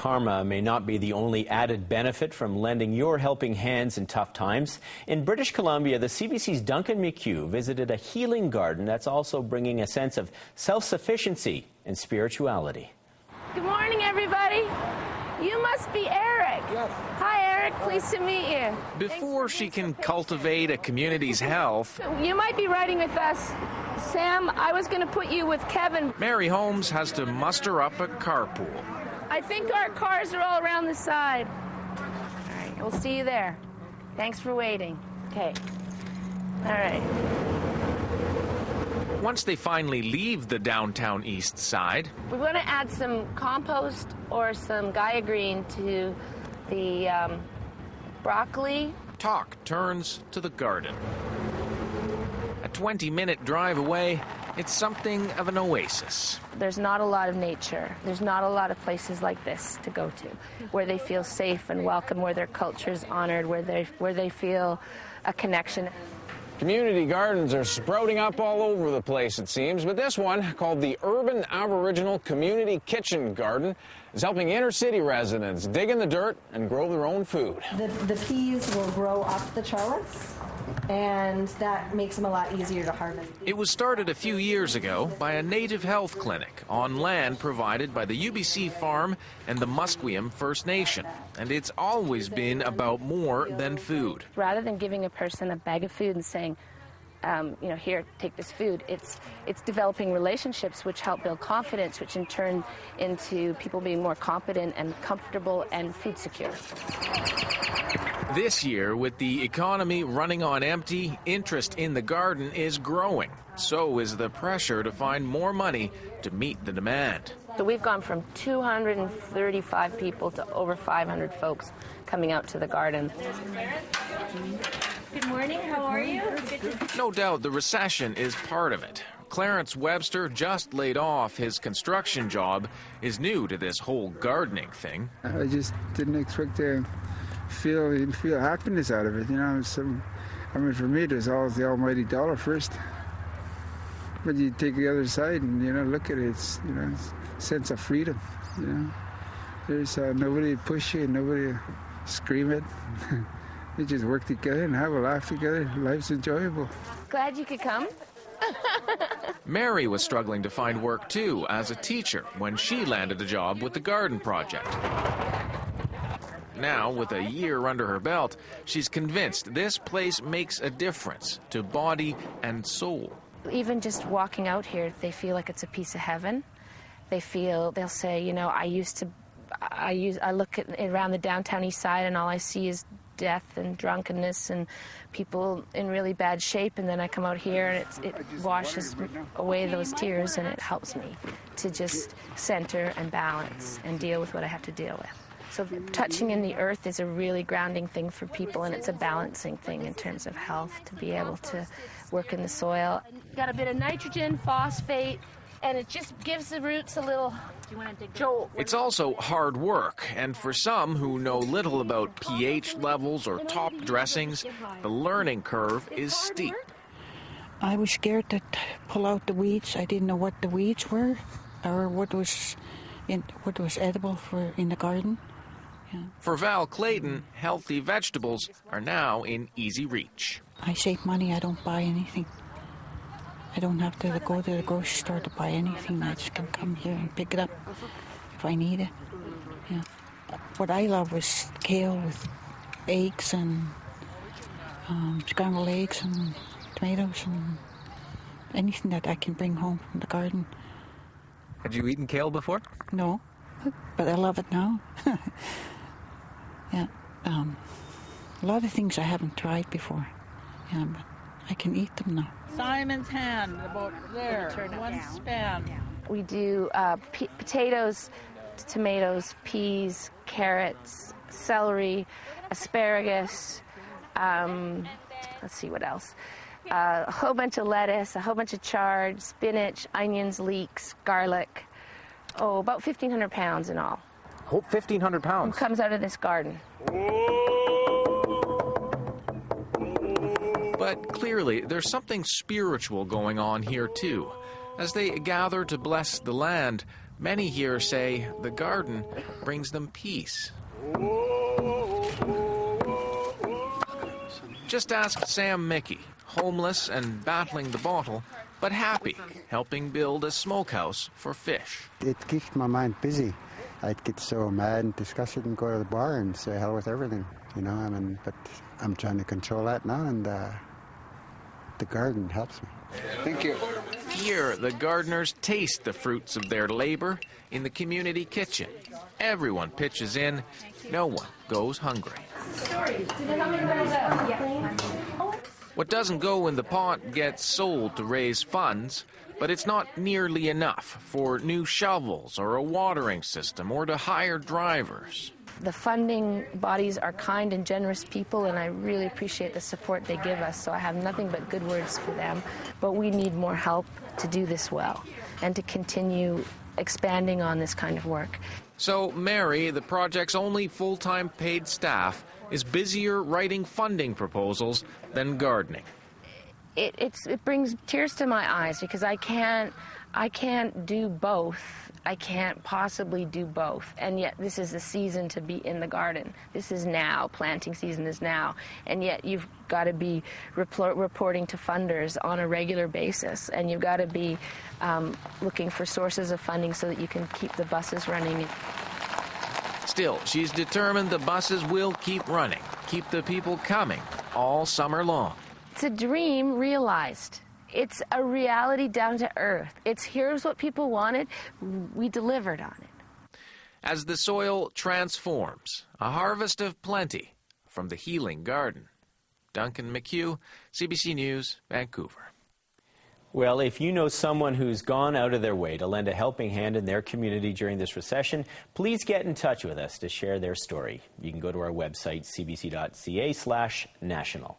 karma may not be the only added benefit from lending your helping hands in tough times. In British Columbia, the CBC's Duncan McHugh visited a healing garden that's also bringing a sense of self-sufficiency and spirituality. Good morning, everybody. You must be Eric. Yes. Hi, Eric. Pleased to meet you. Before she can cultivate a community's health, You might be riding with us. Sam, I was going to put you with Kevin. Mary Holmes has to muster up a carpool. I think our cars are all around the side. All right, we'll see you there. Thanks for waiting. Okay. All right. Once they finally leave the downtown east side, We want to add some compost or some Gaia Green to the broccoli. talk turns to the garden. A 20-minute drive away, it's something of an oasis. There's not a lot of nature. There's not a lot of places like this to go to, where they feel safe and welcome, where their culture is honored, where they feel a connection. Community gardens are sprouting up all over the place, it seems, but this one, called the Urban Aboriginal Community Kitchen Garden, is helping inner-city residents dig in the dirt and grow their own food. The peas will grow up the trellis, and that makes them a lot easier to harvest. It was started a few years ago by a native health clinic on land provided by the UBC Farm and the Musqueam First Nation. And it's always been about more than food. Rather than giving a person a bag of food and saying, here, take this food, it's developing relationships which help build confidence, which in turn into people being more competent and comfortable and food secure. This year, with the economy running on empty, interest in the garden is growing. So is the pressure to find more money to meet the demand. So we've gone from 235 people to over 500 folks coming out to the garden. Good morning, how are you? No doubt the recession is part of it. Clarence Webster just laid off his construction job, is new to this whole gardening thing. I just didn't expect to feel happiness out of it, you know. For me, there's always the almighty dollar first. But you take the other side and, look at it, it's, it's a sense of freedom, There's nobody to push you, nobody to scream it. You just work together and have a laugh together. Life's enjoyable. Glad you could come. Mary was struggling to find work, too, as a teacher when she landed a job with the Garden Project. Now, with a year under her belt, she's convinced this place makes a difference to body and soul. Even just walking out here, they feel like it's a piece of heaven. They'll say, I look around the downtown east side and all I see is death and drunkenness and people in really bad shape, and then I come out here and it washes away those tears and it helps me to just center and balance and deal with what I have to deal with. So touching in the earth is a really grounding thing for people, and it's a balancing thing in terms of health, to be able to work in the soil. Got a bit of nitrogen, phosphate, and it just gives the roots a little jolt. It's also hard work, and for some who know little about pH levels or top dressings, the learning curve is steep. I was scared to pull out the weeds. I didn't know what the weeds were or what was edible in the garden. Yeah. For Val Clayton, healthy vegetables are now in easy reach. I save money. I don't buy anything. I don't have to go to the grocery store to buy anything. I just can come here and pick it up if I need it. Yeah. What I love was kale with eggs and scrambled eggs and tomatoes and anything that I can bring home from the garden. Had you eaten kale before? No, but I love it now. Yeah, a lot of things I haven't tried before. Yeah, but I can eat them now. Simon's hand, about there, one span. We do potatoes, tomatoes, peas, carrots, celery, asparagus, let's see what else. A whole bunch of lettuce, a whole bunch of chard, spinach, onions, leeks, garlic. About 1,500 pounds in all. 1,500 pounds? Comes out of this garden. But clearly, there's something spiritual going on here, too. As they gather to bless the land, Many here say the garden brings them peace. Just ask Sam Mickey, homeless and battling the bottle, but happy, helping build a smokehouse for fish. It keeps my mind busy. I'd get so mad and disgusted and go to the bar and say hell with everything, you know. I mean, but I'm trying to control that now, and the garden helps me. Thank you. Here, the gardeners taste the fruits of their labor in the community kitchen. Everyone pitches in. No one goes hungry. What doesn't go in the pot gets sold to raise funds, but it's not nearly enough for new shovels or a watering system or to hire drivers. The funding bodies are kind and generous people, and I really appreciate the support they give us, so I have nothing but good words for them. But we need more help to do this well and to continue expanding on this kind of work. So Mary, the project's only full-time paid staff, is busier writing funding proposals than gardening. It brings tears to my eyes because I can't do both. I can't possibly do both. And yet this is the season to be in the garden. This is now. Planting season is now. And yet you've got to be reporting to funders on a regular basis. And you've got to be looking for sources of funding so that you can keep the buses running. Still, she's determined the buses will keep running, keep the people coming all summer long. It's a dream realized. It's a reality down to earth. It's here's what people wanted. We delivered on it. As the soil transforms, a harvest of plenty from the healing garden. Duncan McHugh, CBC News, Vancouver. Well, if you know someone who's gone out of their way to lend a helping hand in their community during this recession, please get in touch with us to share their story. You can go to our website, cbc.ca/national.